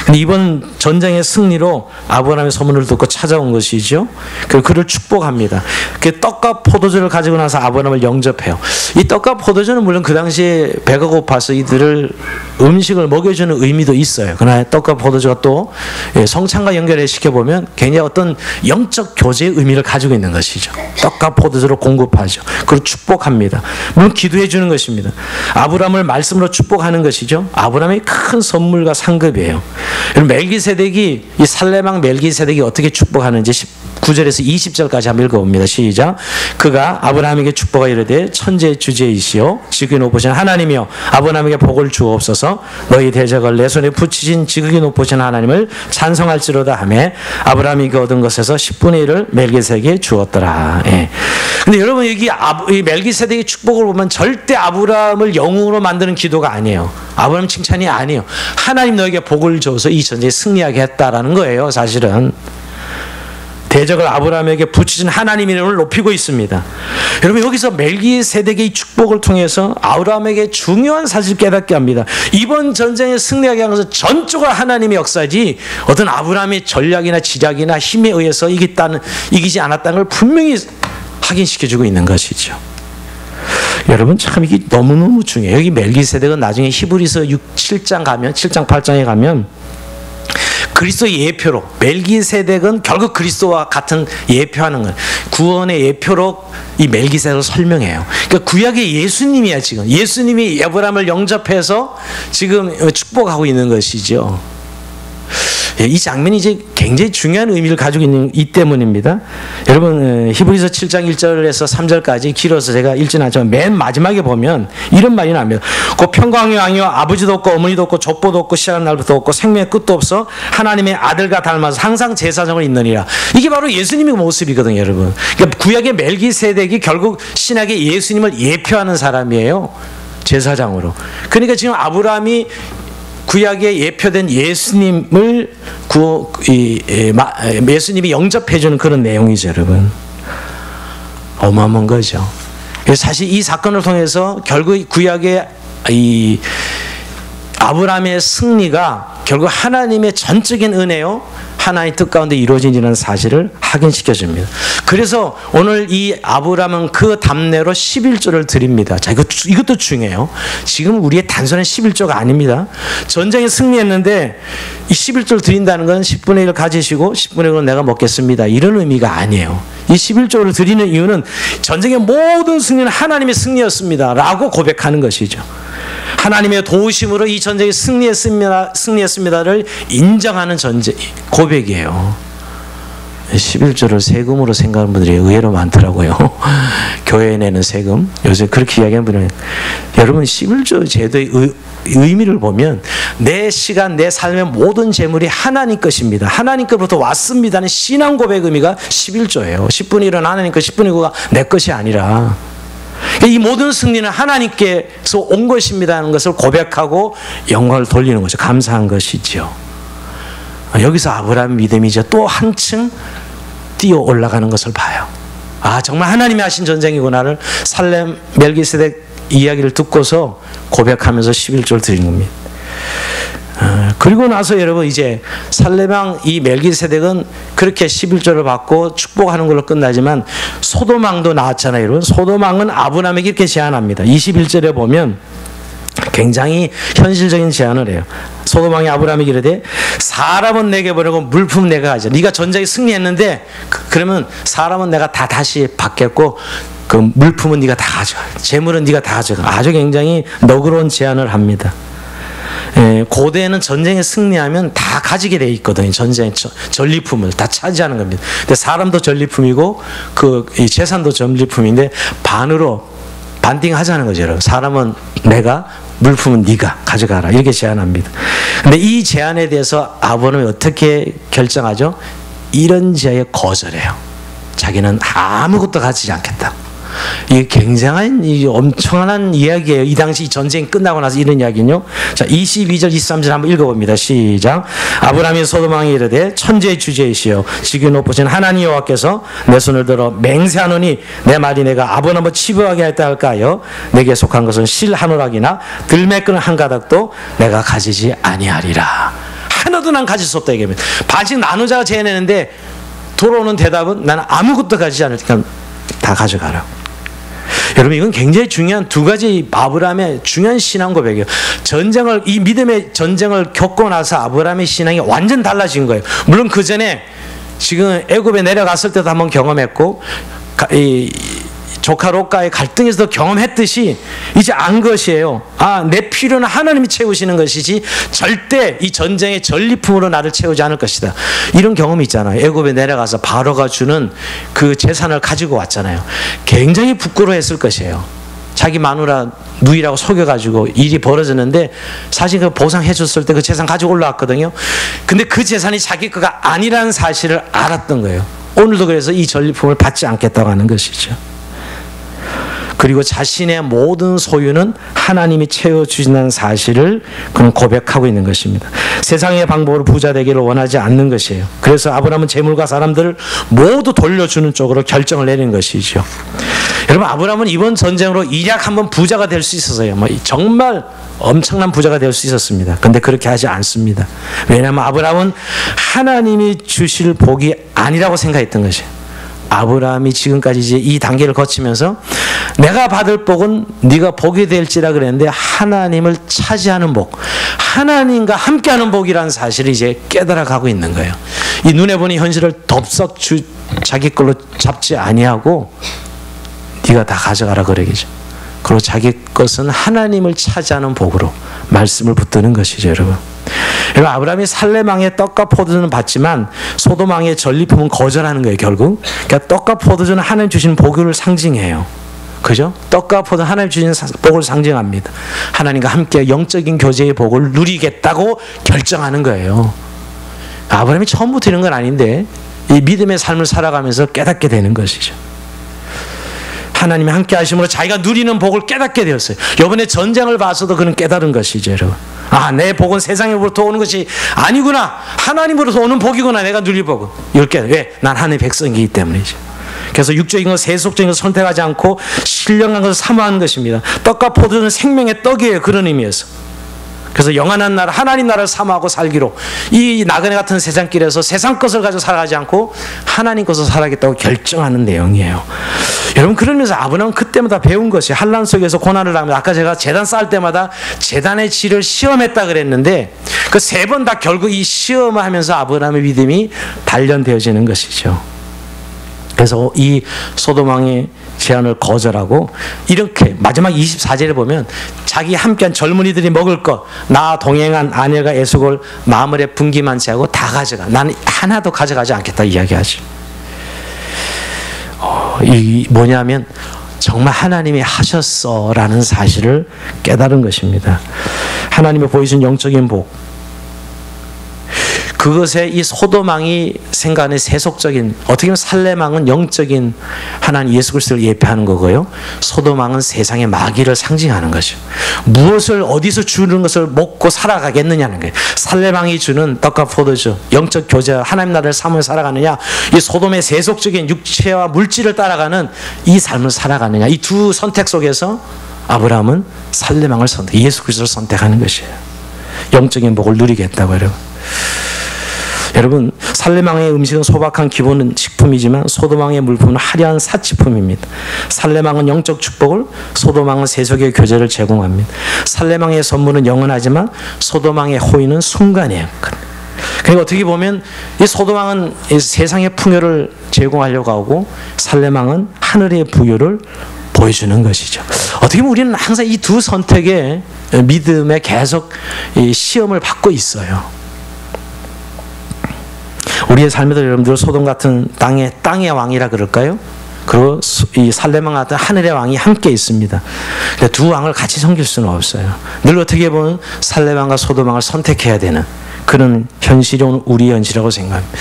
근데 이번 전쟁의 승리로 아브라함의 소문을 듣고 찾아온 것이죠. 그리고 그를 축복합니다. 그 떡과 포도주를 가지고 나서 아브라함을 영접해요. 이 떡과 포도주는 물론 그 당시에 배가 고파서 이들을 음식을 먹여주는 의미도 있어요. 그러나 떡과 포도주가 또 성찬과 연결해 시켜보면 굉장히 어떤 영적 교제의 의미를 가지고 있는 것이죠. 떡과 포도주를 공급하죠. 그리고 축복합니다. 물론 기도해 주는 것입니다. 아브라함을 말씀으로 축복하는 것이죠. 아브라함의 큰 선물과 상급이에요. 멜기세덱이, 이 살렘왕 멜기세덱이 어떻게 축복하는지 19절에서 20절까지 한번 읽어봅니다. 시작. 그가 아브라함에게 축복하 이르되 천지의 주제이시오 지극히 높으신 하나님이여 아브라함에게 복을 주옵소서. 너희 대적을 내 손에 붙이신 지극히 높으신 하나님을 찬송할지로다 하며 아브라함이 그 얻은 것에서 10분의 1을 멜기세덱에게 주었더라. 예. 근데 여러분, 여기 이 멜기세덱의 축복을 보면 절대 아브라함을 영웅으로 만드는 기도가 아니에요. 아브라함 칭찬이 아니에요. 하나님 너에게 복을 줘서 이 전쟁에 승리하게 했다라는 거예요. 사실은 대적을 아브라함에게 붙이신 하나님 이름을 높이고 있습니다. 여러분, 여기서 멜기세덱의 축복을 통해서 아브라함에게 중요한 사실을 깨닫게 합니다. 이번 전쟁에 승리하게 한 것은 전적으로 하나님의 역사지 어떤 아브라함의 전략이나 지략이나 힘에 의해서 이기지 않았다는 걸 분명히 확인시켜주고 있는 것이죠. 여러분, 참 이게 너무너무 중요해요. 여기 멜기세덱은 나중에 히브리서 7장 8장에 가면 그리스도의 예표로, 멜기세덱은 결국 그리스도와 같은 예표하는 거예요. 구원의 예표로 이 멜기세덱을 설명해요. 그러니까 구약의 예수님이야. 지금 예수님이 아브라함을 영접해서 지금 축복하고 있는 것이죠. 이 장면이 이제 굉장히 중요한 의미를 가지고 있는 이 때문입니다. 여러분 히브리서 7장 1절에서 3절까지 길어서 제가 읽지는 않지만 맨 마지막에 보면 이런 말이 나옵니다. 곧 평강의 왕이요 아버지도 없고 어머니도 없고 족보도 없고 시작한 날부터 없고 생명의 끝도 없어 하나님의 아들과 닮아서 항상 제사장을 잇느니라. 이게 바로 예수님의 모습이거든요, 여러분. 그러니까 구약의 멜기세덱이 결국 신약의 예수님을 예표하는 사람이에요, 제사장으로. 그러니까 지금 아브라함이 구약에 예표된 예수님을 예수님이 영접해주는 그런 내용이죠, 여러분. 어마어마한 거죠. 사실 이 사건을 통해서 결국 구약의 이 아브라함의 승리가 결국 하나님의 전적인 은혜요, 하나의 뜻 가운데 이루어진다는 사실을 확인시켜 줍니다. 그래서 오늘 이 아브라함은 그 답례로 11조를 드립니다. 자, 이것도 중요해요. 지금 우리의 단순한 11조가 아닙니다. 전쟁에 승리했는데 이 11조를 드린다는 건 10분의 1을 가지시고 10분의 1은 내가 먹겠습니다, 이런 의미가 아니에요. 이 11조를 드리는 이유는 전쟁의 모든 승리는 하나님의 승리였습니다 라고 고백하는 것이죠. 하나님의 도우심으로 이 전쟁에 승리했습니다를 인정하는 고백이에요. 11조를 세금으로 생각하는 분들이 의외로 많더라고요. 교회에 내는 세금. 요새 그렇게 이야기하는 분은, 여러분 11조 제도의 의미를 보면 내 시간, 내 삶의 모든 재물이 하나님 것입니다, 하나님 것부터 왔습니다는 신앙 고백 의미가 11조예요. 10분의 1은 하나님 것, 10분의 9가 내 것이 아니라 이 모든 승리는 하나님께서 온 것입니다 하는 것을 고백하고 영광을 돌리는 거죠. 감사한 것이죠. 여기서 아브라함의 믿음이 이제 또 한층 뛰어 올라가는 것을 봐요. 아, 정말 하나님이 하신 전쟁이구나를 살렘 멜기세덱 이야기를 듣고서 고백하면서 11조를 드리는 겁니다. 그리고 나서 여러분 이제 살레방 이 멜기세덱은 그렇게 11조를 받고 축복하는 걸로 끝나지만 소돔왕도 나왔잖아요, 여러분. 소돔왕은 아브라함에게 이렇게 제안합니다. 21절에 보면 굉장히 현실적인 제안을 해요. 소돔왕이 아브라함에게 이르되 사람은 내게 보내고 물품 내가 가져. 네가 전쟁에 승리했는데 그러면 사람은 내가 다시 받겠고 그 물품은 네가 다 가져가, 재물은 네가 다 가져가. 아주 굉장히 너그러운 제안을 합니다. 고대에는 전쟁에 승리하면 다 가지게 돼 있거든요. 전쟁 전리품을 다 차지하는 겁니다. 근데 사람도 전리품이고 그 재산도 전리품인데 반으로 반띵하자는 거죠, 여러분. 사람은 내가, 물품은 네가 가져가라, 이렇게 제안합니다. 근데 이 제안에 대해서 아브라함이 어떻게 결정하죠? 이런 제안에 거절해요. 자기는 아무것도 가지지 않겠다. 이게 굉장한 엄청난 이야기예요. 이 당시 전쟁이 끝나고 나서 이런 이야기는요. 자, 22절 23절 한번 읽어봅니다. 시작. 아브라함이 소돔왕에 이르되 천지의 주제이시여 지극히 높으신 하나님 여호와께서 내 손을 들어 맹세하노니 내 말이 내가 아브라함을 치부하게 했다 할까요? 내게 속한 것은 실 한 오락이나 들매끈 한 가닥도 내가 가지지 아니하리라. 하나도 난 가질 수 없다 얘기합니다. 반씩 나누자가 제안했는데 돌아오는 대답은 나는 아무것도 가지지 않으니까 다 가져가라. 여러분, 이건 굉장히 중요한 두 가지 아브라함의 중요한 신앙 고백이에요. 이 믿음의 전쟁을 겪고 나서 아브라함의 신앙이 완전 달라진 거예요. 물론 그 전에 지금 애굽에 내려갔을 때도 한번 경험했고 조카 롯과의 갈등에서도 경험했듯이 이제 안 것이에요. 아, 내 필요는 하나님이 채우시는 것이지 절대 이 전쟁의 전리품으로 나를 채우지 않을 것이다. 이런 경험이 있잖아요. 애굽에 내려가서 바로가 주는 그 재산을 가지고 왔잖아요. 굉장히 부끄러워했을 것이에요. 자기 마누라 누이라고 속여가지고 일이 벌어졌는데 사실 그 보상해 줬을 때 그 재산 가지고 올라왔거든요. 근데 그 재산이 자기 거가 아니라는 사실을 알았던 거예요. 오늘도 그래서 이 전리품을 받지 않겠다고 하는 것이죠. 그리고 자신의 모든 소유는 하나님이 채워주신다는 사실을 그는 고백하고 있는 것입니다. 세상의 방법으로 부자 되기를 원하지 않는 것이에요. 그래서 아브라함은 재물과 사람들을 모두 돌려주는 쪽으로 결정을 내리는 것이죠. 여러분, 아브라함은 이번 전쟁으로 일약 한번 부자가 될 수 있었어요. 정말 엄청난 부자가 될 수 있었습니다. 근데 그렇게 하지 않습니다. 왜냐하면 아브라함은 하나님이 주실 복이 아니라고 생각했던 것이에요. 아브라함이 지금까지 이제 이 단계를 거치면서 내가 받을 복은 네가 복이 될지라 그랬는데 하나님을 차지하는 복, 하나님과 함께하는 복이라는 사실을 이제 깨달아가고 있는 거예요. 이 눈에 보는 현실을 덥석 자기 걸로 잡지 아니하고 네가 다 가져가라 그러겠죠. 그리고 자기 것은 하나님을 차지하는 복으로 말씀을 붙드는 것이죠, 여러분. 그리고 아브라함이 살렘왕의 떡과 포도주는 받지만 소돔왕의 전리품은 거절하는 거예요, 결국. 그러니까 떡과 포도주는 하나님 주신 복을 상징해요. 그죠? 떡과 포도는 하나님 주신 복을 상징합니다. 하나님과 함께 영적인 교제의 복을 누리겠다고 결정하는 거예요. 아브라함이 처음부터 이런 건 아닌데 이 믿음의 삶을 살아가면서 깨닫게 되는 것이죠. 하나님이 함께 하심으로 자기가 누리는 복을 깨닫게 되었어요. 이번에 전쟁을 봐서도 그는 깨달은 것이죠, 여러분. 아, 내 복은 세상으로부터 오는 것이 아니구나. 하나님으로부터 오는 복이구나. 내가 누릴 복은. 이렇게. 왜? 난 하나님의 백성이기 때문이죠. 그래서 육적인 것, 세속적인 것을 선택하지 않고 신령한 것을 사모하는 것입니다. 떡과 포도는 생명의 떡이에요. 그런 의미에서. 그래서 영원한 나라, 하나님 나라를 사모하고 살기로 이 나그네 같은 세상길에서 세상 것을 가지고 살아가지 않고 하나님 것을 살아가겠다고 결정하는 내용이에요. 여러분, 그러면서 아브라함은 그때마다 배운 것이 환난 속에서 고난을 당하면, 아까 제가 제단 쌓을 때마다 제단의 질을 시험했다 그랬는데 그 세 번 다 결국 이 시험을 하면서 아브라함의 믿음이 단련되어지는 것이죠. 그래서 이 소돔왕의 제안을 거절하고 이렇게 마지막 24절에 보면 자기 함께한 젊은이들이 먹을 것, 나 동행한 아내가 에속을 마물에 분기만 채하고 다 가져가. 나는 하나도 가져가지 않겠다 이야기하죠. 이 뭐냐면 정말 하나님이 하셨어라는 사실을 깨달은 것입니다. 하나님이 보여준 영적인 복, 그것에 이 소돔왕이 생각하는 세속적인, 어떻게 보면 살렘왕은 영적인 하나님 예수 그리스도를 예표하는 거고요, 소돔왕은 세상의 마귀를 상징하는 것이죠. 무엇을 어디서 주는 것을 먹고 살아가겠느냐는 거예요. 살렘왕이 주는 떡과 포도주, 영적 교제, 하나님 나라를 사모해 살아가느냐, 이 소돔의 세속적인 육체와 물질을 따라가는 이 삶을 살아가느냐, 이 두 선택 속에서 아브라함은 살렘왕을 선택, 예수 그리스도를 선택하는 것이에요. 영적인 복을 누리겠다고. 여러분, 살렘왕의 음식은 소박한 기본 식품이지만 소돔왕의 물품은 화려한 사치품입니다. 살렘왕은 영적 축복을, 소돔왕은 세속의 교제를 제공합니다. 살렘왕의 선물은 영원하지만 소돔왕의 호의는 순간이에요. 그러니까 어떻게 보면 이 소돔왕은 세상의 풍요를 제공하려고 하고 살렘왕은 하늘의 부유를 보여주는 것이죠. 어떻게 보면 우리는 항상 이 두 선택의 믿음에 계속 시험을 받고 있어요. 우리의 삶에도 여러분들 소돔 같은 땅의 왕이라 그럴까요? 그리고 이 살렘왕 같은 하늘의 왕이 함께 있습니다. 두 왕을 같이 섬길 수는 없어요. 늘 어떻게 보면 살렘왕과 소돔왕을 선택해야 되는 그런 현실이 우리 현실이라고 생각합니다.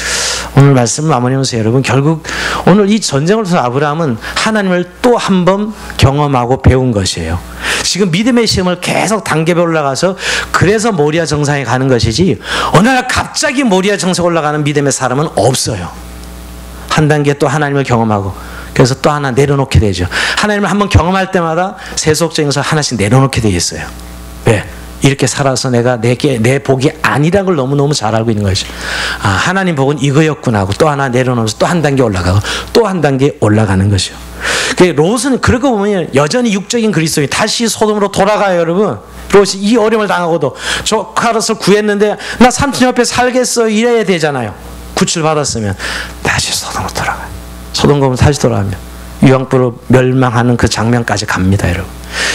오늘 말씀을 마무리하면서 여러분, 결국 오늘 이 전쟁을 통해서 아브라함은 하나님을 또 한 번 경험하고 배운 것이에요. 지금 믿음의 시험을 계속 단계별 올라가서 그래서 모리아 정상에 가는 것이지, 어느 날 갑자기 모리아 정상에 올라가는 믿음의 사람은 없어요. 한 단계 또 하나님을 경험하고 그래서 또 하나 내려놓게 되죠. 하나님을 한번 경험할 때마다 세속적인 것을 하나씩 내려놓게 되어 있어요. 왜? 이렇게 살아서 내가 내 복이 아니라는 걸 너무너무 잘 알고 있는 것이죠. 아, 하나님 복은 이거였구나 하고 또 하나 내려놓으면서 또 한 단계 올라가고 또 한 단계 올라가는 것이죠. 롯은 그러고 보면 여전히 육적인 그리스도인, 다시 소돔으로 돌아가요. 여러분, 롯이 이 어려움을 당하고도 조카로서 구했는데 나 삼촌 옆에 살겠어 이래야 되잖아요. 구출 받았으면 다시 소돔으로 돌아가요. 소돔 가면 다시 돌아가면 유황불로 멸망하는 그 장면까지 갑니다. 여러분,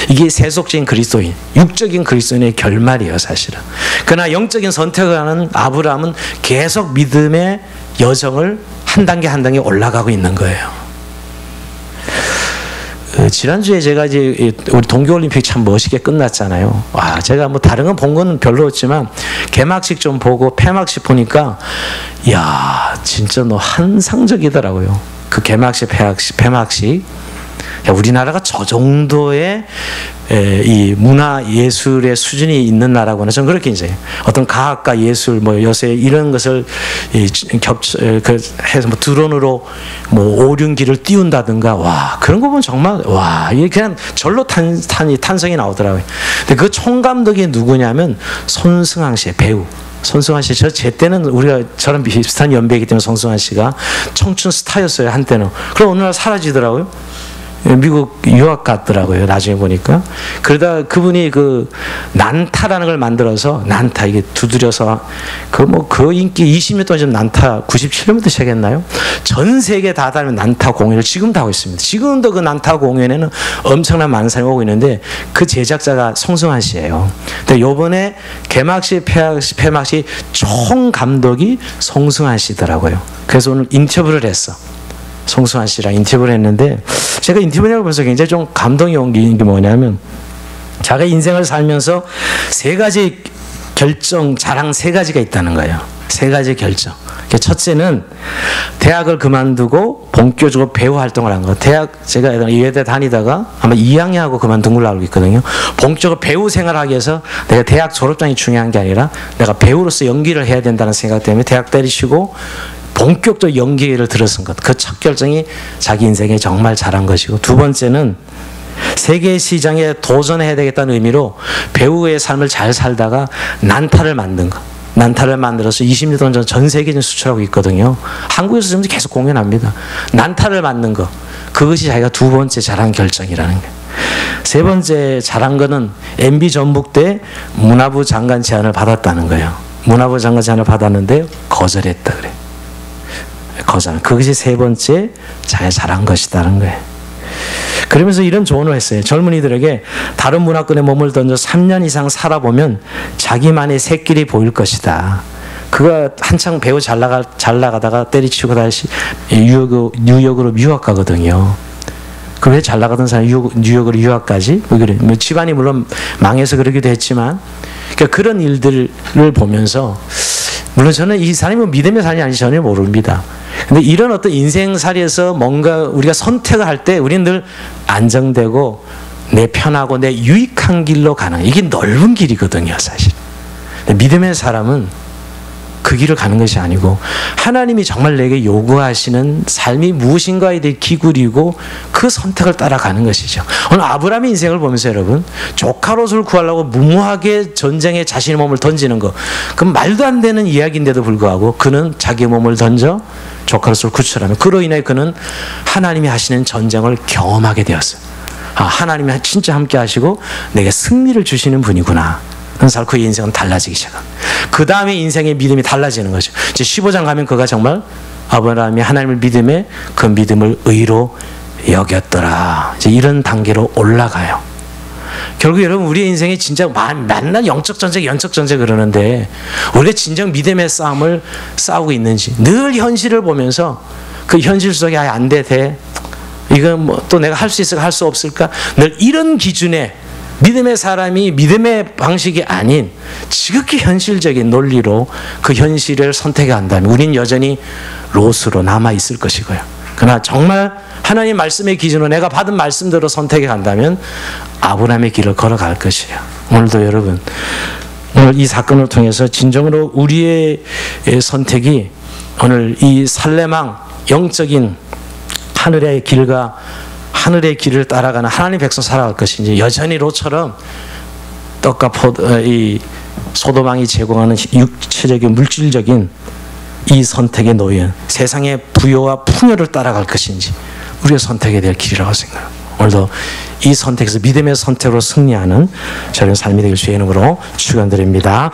이게 세속적인 그리스도인, 육적인 그리스도인의 결말이에요, 사실은. 그러나 영적인 선택을 하는 아브라함은 계속 믿음의 여정을 한 단계 한 단계 올라가고 있는 거예요. 지난주에 제가 이제 우리 동계올림픽 참 멋있게 끝났잖아요. 와, 제가 뭐 다른 건 본 건 별로 없지만 개막식 좀 보고 폐막식 보니까 이야, 진짜 환상적이더라고요. 그 개막식, 폐막식. 야, 우리나라가 저 정도의 이 문화 예술의 수준이 있는 나라구나. 저는 그렇게 이제 어떤 과학과 예술, 뭐 요새 이런 것을 해서 뭐 드론으로 뭐 오륜기를 띄운다든가, 와, 그런 거 보면 정말 와, 이게 그냥 절로 탄성이 나오더라고요. 근데 그 총감독이 누구냐면 손승환 씨, 배우. 손승환 씨, 제 때는 우리가 저랑 비슷한 연배이기 때문에 손승환 씨가 청춘 스타였어요, 한때는. 그럼 어느 날 사라지더라고요. 미국 유학 갔더라고요. 나중에 보니까. 그러다 그분이 그 난타라는 걸 만들어서, 난타 이게 두드려서 그 인기 20년 동안 지금 난타 97년부터 시작했나요? 전 세계 다 다니는 난타 공연을 지금도 하고 있습니다. 지금도 그 난타 공연에는 엄청난 많은 사람이 오고 있는데 그 제작자가 송승환 씨예요. 근데 요번에 개막식, 폐막식 총 감독이 송승환 씨더라고요. 그래서 오늘 인터뷰를 했어. 송승환 씨랑 인터뷰를 했는데, 제가 인터뷰를 보면서 굉장히 좀 감동이 온 게 뭐냐면, 자기 인생을 살면서 세 가지 결정, 자랑 세 가지가 있다는 거예요. 세 가지 결정. 첫째는 대학을 그만두고 본격적으로 배우 활동을 한 거. 대학, 제가 의대에 다니다가 아마 2학년하고 그만둔 걸로 알고 있거든요. 본격적으로 배우 생활하기 위해서 내가 대학 졸업장이 중요한 게 아니라 내가 배우로서 연기를 해야 된다는 생각 때문에 대학 때리시고 본격적으로 연기를 들어선 것. 그 첫 결정이 자기 인생에 정말 잘한 것이고, 두 번째는 세계 시장에 도전해야 되겠다는 의미로 배우의 삶을 잘 살다가 난타를 만든 것. 난타를 만들어서 20년 동안 전 세계에 수출하고 있거든요. 한국에서 지금 계속 공연합니다. 난타를 만든 것. 그것이 자기가 두 번째 잘한 결정이라는 거예요. 세 번째 잘한 거는 MB 전북 때 문화부 장관 제안을 받았다는 거예요. 문화부 장관 제안을 받았는데 거절했다 그래요. 거절. 그것이 세 번째 자기가 잘한 것이다는 거예요. 그러면서 이런 조언을 했어요. 젊은이들에게 다른 문화권에 몸을 던져 3년 이상 살아보면 자기만의 새길이 보일 것이다. 그가 한창 배우 잘 나가다가 때리치고 다시 뉴욕으로 유학 가거든요. 그 왜 잘 나가던 사람이 뉴욕으로 유학 가지? 왜 그래? 뭐 집안이 물론 망해서 그러기도 했지만, 그러니까 그런 일들을 보면서, 물론 저는 이 사람이 믿음의 사람이 아닌지 전혀 모릅니다. 근데 이런 어떤 인생살이에서 뭔가 우리가 선택을 할 때 우리는 늘 안정되고 내 편하고 내 유익한 길로 가는, 이게 넓은 길이거든요, 사실. 근데 믿음의 사람은 그 길을 가는 것이 아니고 하나님이 정말 내게 요구하시는 삶이 무엇인가에 대해 기울이고 그 선택을 따라가는 것이죠. 오늘 아브라함의 인생을 보면서 여러분, 조카 롯을 구하려고 무모하게 전쟁에 자신의 몸을 던지는 거, 그건 말도 안 되는 이야기인데도 불구하고 그는 자기의 몸을 던져 조카 롯을 구출하며, 그로 인해 그는 하나님이 하시는 전쟁을 경험하게 되었어요. 아, 하나님이 진짜 함께 하시고 내게 승리를 주시는 분이구나. 그래서 그의 인생은 달라지기 시작합니다. 그 다음에 인생의 믿음이 달라지는 거죠. 이제 15장 가면 그가 정말 아브라함이 하나님을 믿음에 그 믿음을 의로 여겼더라. 이제 이런 단계로 올라가요. 결국 여러분, 우리의 인생이 진짜 맨날 영적 전쟁, 연적 전쟁 그러는데 우리가 진정 믿음의 싸움을 싸우고 있는지, 늘 현실을 보면서 그 현실 속에 안 돼. 이건 뭐 또 내가 할 수 있을까, 할 수 없을까? 늘 이런 기준에 믿음의 사람이 믿음의 방식이 아닌 지극히 현실적인 논리로 그 현실을 선택해 간다면 우린 여전히 롯으로 남아 있을 것이고요. 그러나 정말 하나님 말씀의 기준으로 내가 받은 말씀대로 선택해 간다면 아브라함의 길을 걸어갈 것이에요. 오늘도 여러분, 오늘 이 사건을 통해서 진정으로 우리의 선택이 오늘 이 살레망 영적인 하늘의 길과 하늘의 길을 따라가는 하나님의 백성 살아갈 것인지, 여전히 롯처럼 떡과 이 소도망이 제공하는 육체적인 물질적인 이 선택에 놓인 세상의 부요와 풍요를 따라갈 것인지 우리가 선택해야 될 길이라고 생각합니다. 오늘도 이 선택에서 믿음의 선택으로 승리하는 저런 삶이 되길 주의 이름으로 축원드립니다.